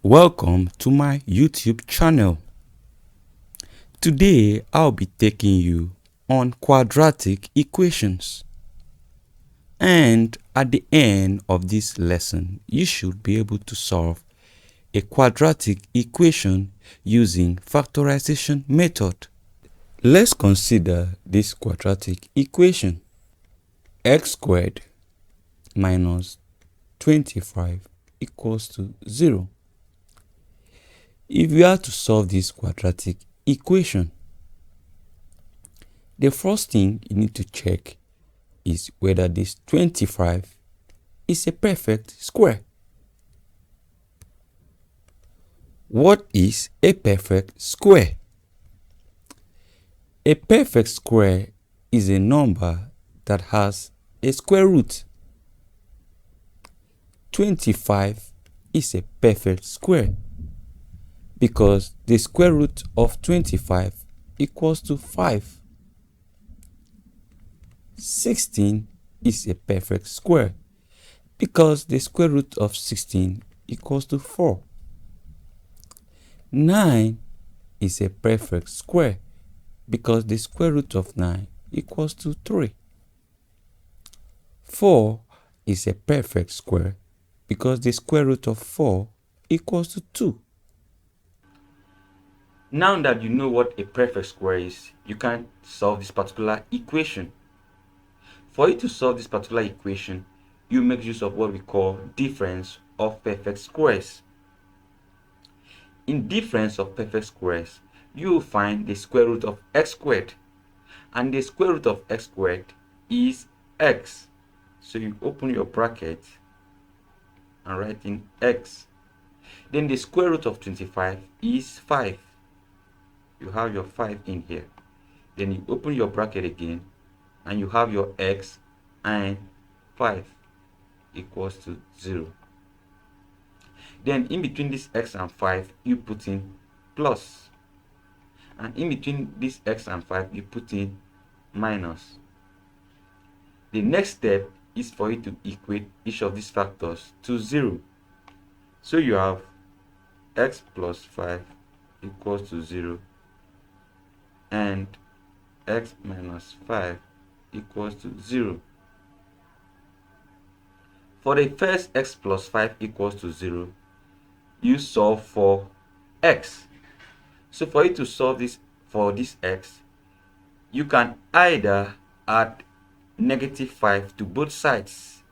Welcome to my YouTube channel. Today I'll be taking you on quadratic equations. And at the end of this lesson, you should be able to solve a quadratic equation using factorization method. Let's consider this quadratic equation. X squared minus 25 equals to 0. If we are to solve this quadratic equation, the first thing you need to check is whether this 25 is a perfect square. What is a perfect square? A perfect square is a number that has a square root. 25 is a perfect square because the square root of 25 equals to 5. 16 is a perfect square because the square root of 16 equals to 4. 9 is a perfect square because the square root of 9 equals to 3. 4 is a perfect square because the square root of 4 equals to 2. Now that you know what a perfect square is, you can solve this particular equation. For you to solve this particular equation, you make use of what we call difference of perfect squares. In difference of perfect squares, you will find the square root of x squared, and the square root of x squared is x. So you open your bracket and write in x. Then the square root of 25 is 5. You have your 5 in here. Then you open your bracket again and you have your x, and 5 equals to 0. Then in between this x and 5 you put in plus, and in between this x and 5 you put in minus. The next step is for you to equate each of these factors to 0. So you have x plus 5 equals to 0 and x minus 5 equals to 0. For the first x plus 5 equals to 0, you solve for x. So for you to solve this for this x, you can either add negative 5 to both sides.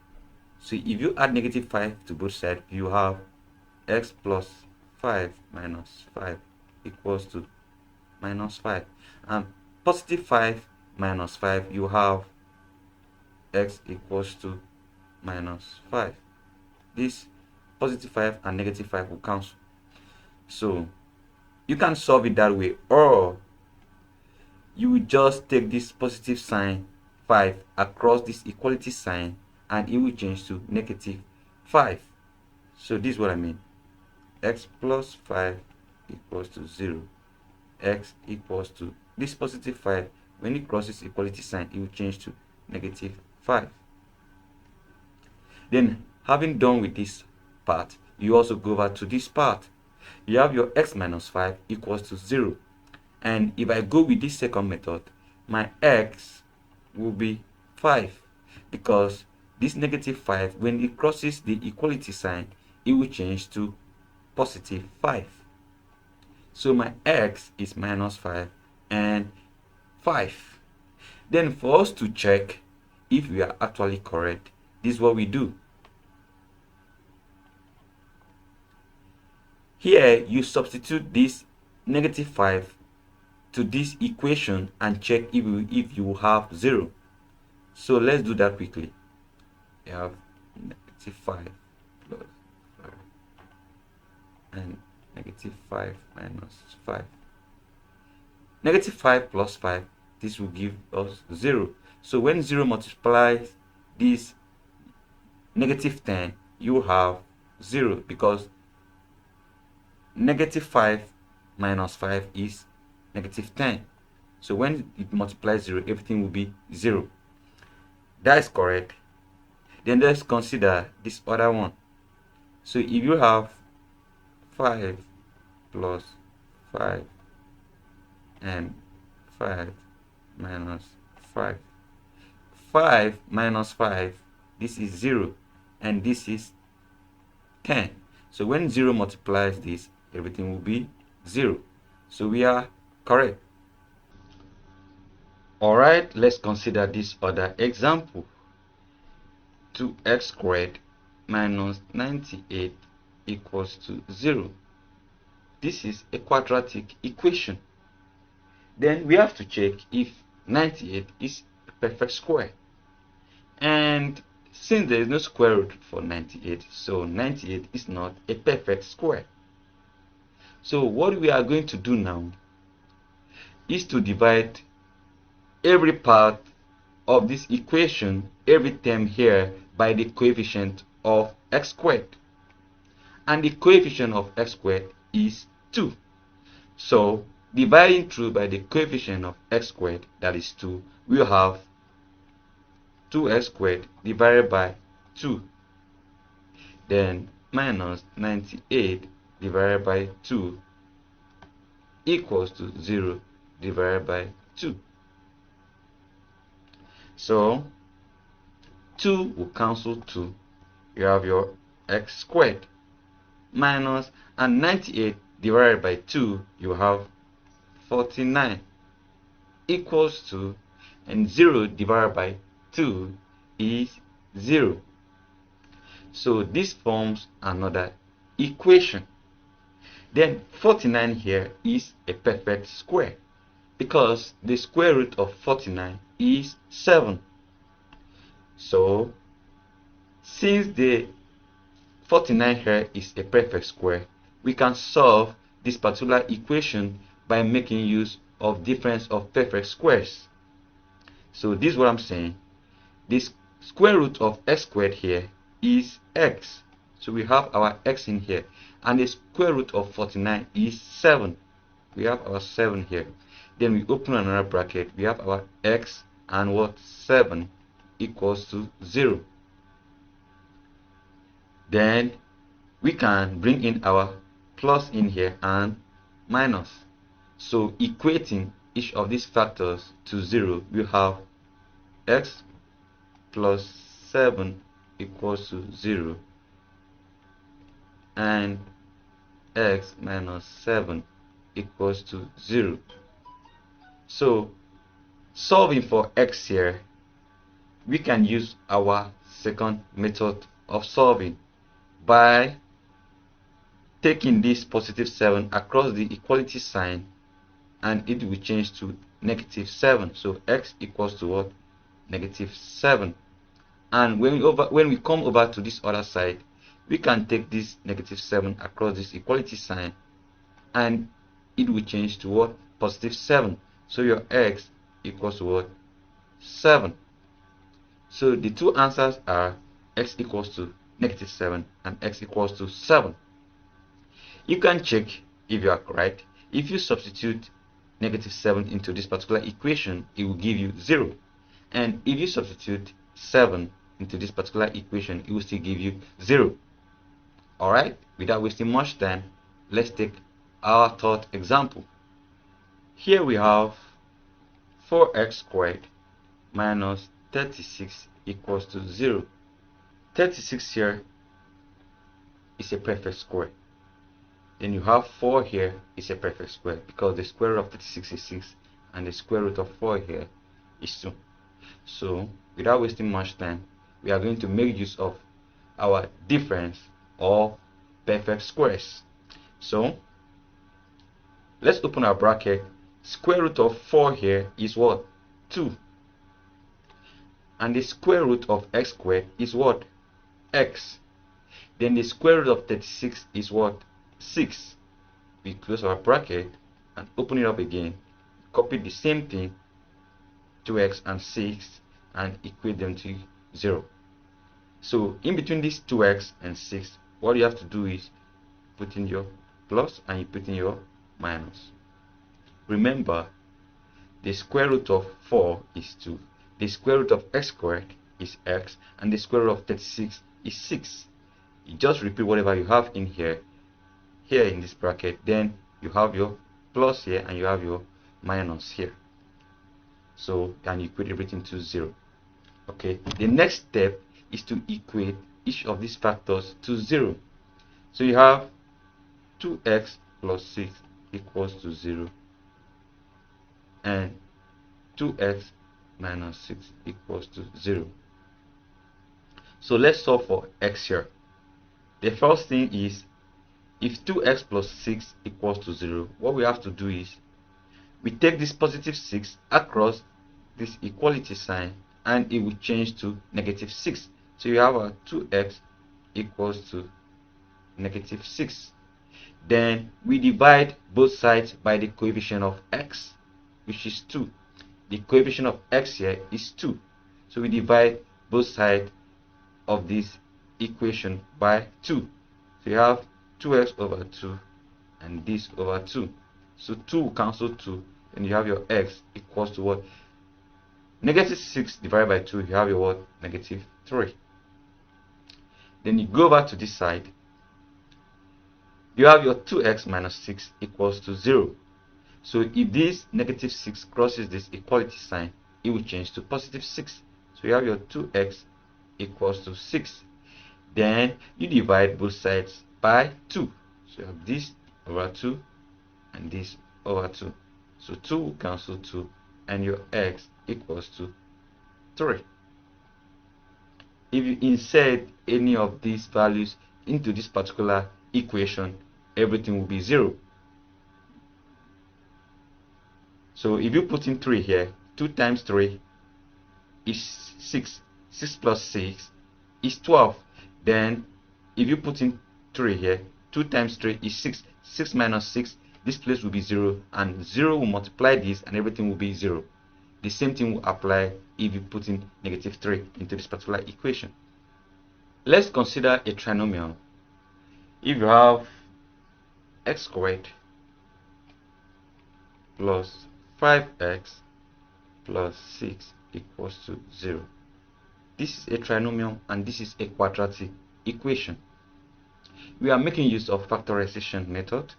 So if you add negative 5 to both sides, you have x plus 5 minus 5 equals to minus 5. And positive 5 minus 5, you have x equals to minus 5. This positive 5 and negative 5 will cancel. So you can solve it that way, or you will just take this positive sign 5 across this equality sign and it will change to negative 5. So this is what I mean. X plus 5 equals to 0. X equals to this positive 5. When it crosses equality sign, it will change to negative 5. Then, having done with this part, you also go over to this part. You have your x minus 5 equals to 0. And if I go with this second method, my x will be 5, because this negative 5, when it crosses the equality sign, it will change to positive 5. So my x is minus 5 and 5. Then for us to check if we are actually correct, this is what we do. Here you substitute this negative 5 to this equation and check if you have 0. So let's do that quickly. You have negative 5 plus 5 and negative 5 minus 5. Negative 5 plus 5, this will give us 0. So when 0 multiplies this negative 10, you have 0, because negative 5 minus 5 is negative 10. So when it multiplies 0, everything will be 0. That is correct. Then let's consider this other one. So if you have 5 plus 5 and 5 minus 5. 5 minus 5, this is 0 and this is 10. So when 0 multiplies this, everything will be 0. So we are correct. Alright, let's consider this other example. 2x squared minus 98 equals to 0. This is a quadratic equation. Then we have to check if 98 is a perfect square. And since there is no square root for 98, so 98 is not a perfect square. So what we are going to do now is to divide every part of this equation, every term here, by the coefficient of x squared. And the coefficient of x squared is 2. So dividing through by the coefficient of x squared, that is 2, we'll have 2x squared divided by 2. Then minus 98 divided by 2 equals to 0 divided by 2. So 2 will cancel 2. You have your x squared minus, and 98 divided by 2, you have 49 equals to, and 0 divided by 2 is 0. So this forms another equation. Then 49 here is a perfect square because the square root of 49 is 7. So since the 49 here is a perfect square, we can solve this particular equation by making use of difference of perfect squares. So this is what I'm saying. This square root of x squared here is x. So we have our x in here. And the square root of 49 is 7. We have our 7 here. Then we open another bracket. We have our x and what? 7 equals to 0. Then we can bring in our plus in here and minus. So equating each of these factors to 0, we have x plus 7 equals to 0 and x minus 7 equals to 0. So solving for x here, we can use our second method of solving by taking this positive 7 across the equality sign, and it will change to negative 7. So x equals to what? Negative 7. And when we come over to this other side, we can take this negative 7 across this equality sign, and it will change to what? Positive 7. So your x equals to what? 7. So the two answers are x equals to negative 7 and x equals to 7. You can check if you are correct. If you substitute negative 7 into this particular equation, it will give you 0. And if you substitute 7 into this particular equation, it will still give you 0. Alright, without wasting much time, let's take our third example. Here we have 4x squared minus 36 equals to 0. 36 here is a perfect square. Then you have 4 here is a perfect square because the square root of 36 is 6 and the square root of 4 here is 2. So without wasting much time, we are going to make use of our difference of perfect squares. So let's open our bracket. Square root of 4 here is what? 2. And the square root of x squared is what? X. Then the square root of 36 is what? 6. We close our bracket and open it up again. Copy the same thing, 2x and 6, and equate them to 0. So in between these 2x and 6, what you have to do is put in your plus and you put in your minus. Remember, the square root of 4 is 2. The square root of x squared is x, and the square root of 36 is 6. You just repeat whatever you have in here. here in this bracket, then you have your plus here and you have your minus here. So can equate everything to 0. Okay, the next step is to equate each of these factors to 0. So you have 2x plus 6 equals to 0 and 2x minus 6 equals to 0. So let's solve for x here. The first thing is, if 2x plus 6 equals to 0, what we have to do is we take this positive 6 across this equality sign and it will change to negative 6. So you have a 2x equals to negative 6. Then we divide both sides by the coefficient of x, which is 2. The coefficient of x here is 2. So we divide both sides of this equation by 2. So you have 2x over 2 and this over 2. So 2 will cancel 2, and you have your x equals to what? Negative 6 divided by 2, you have your what? Negative 3. Then you go back to this side. You have your 2x minus 6 equals to 0. So if this negative 6 crosses this equality sign, it will change to positive 6. So you have your 2x equals to 6. Then you divide both sides by 2. So you have this over 2 and this over 2. So 2 will cancel 2 and your x equals to 3. If you insert any of these values into this particular equation, everything will be 0. So if you put in 3 here, 2 times 3 is 6. 6 plus 6 is 12. Then if you put in 3 here, 2 times 3 is 6. 6 minus 6, this place will be 0, and 0 will multiply this and everything will be 0. The same thing will apply if you put in negative 3 into this particular equation. Let's consider a trinomial. If you have x squared plus 5x plus 6 equals to 0. This is a trinomial and this is a quadratic equation. We are making use of factorization method,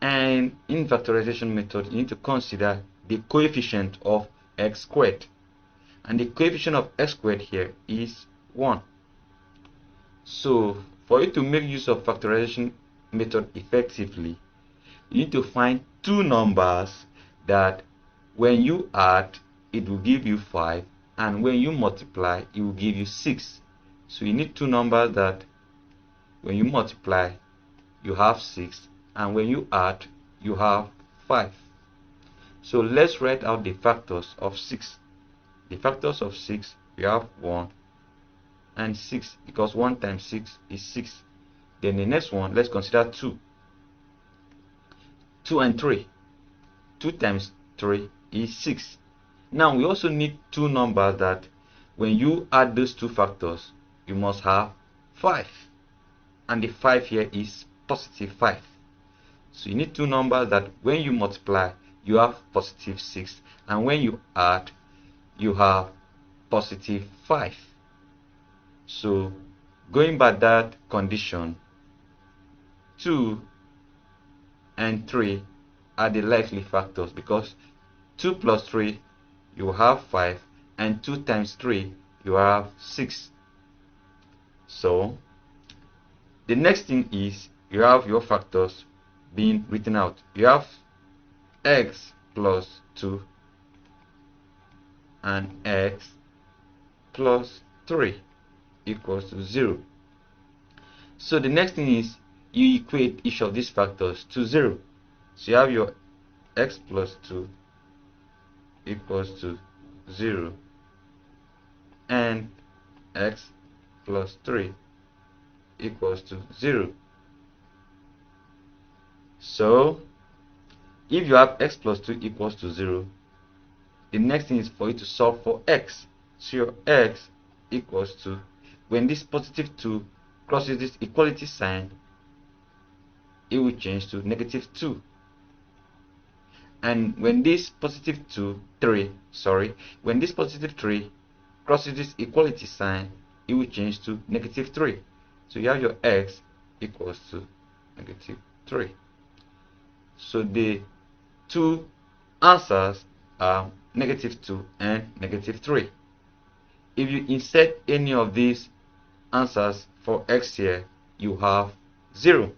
and in factorization method you need to consider the coefficient of x squared, and the coefficient of x squared here is 1. So for you to make use of factorization method effectively, you need to find two numbers that when you add it will give you 5, and when you multiply it will give you 6. So you need two numbers that when you multiply you have 6, and when you add you have 5. So let's write out the factors of 6. The factors of 6, we have 1 and 6, because 1 times 6 is 6. Then the next one, let's consider 2. 2 and 3. 2 times 3 is 6. Now we also need two numbers that when you add those two factors you must have 5, and the 5 here is positive 5. So you need two numbers that when you multiply you have positive 6, and when you add you have positive 5. So going by that condition, 2 and 3 are the likely factors, because 2 plus 3 you have 5, and 2 times 3 you have 6. So the next thing is you have your factors being written out. You have x plus 2 and x plus 3 equals to 0. So the next thing is you equate each of these factors to 0. So you have your x plus 2 equals to 0 and x plus 3 equals to 0. So if you have x plus 2 equals to 0, the next thing is for you to solve for x. So your x equals to, when this positive 2 crosses this equality sign, it will change to negative 2. And when this positive 3 crosses this equality sign, it will change to negative 3. So you have your x equals to negative 3. So the two answers are negative 2 and negative 3. If you insert any of these answers for x here, you have 0.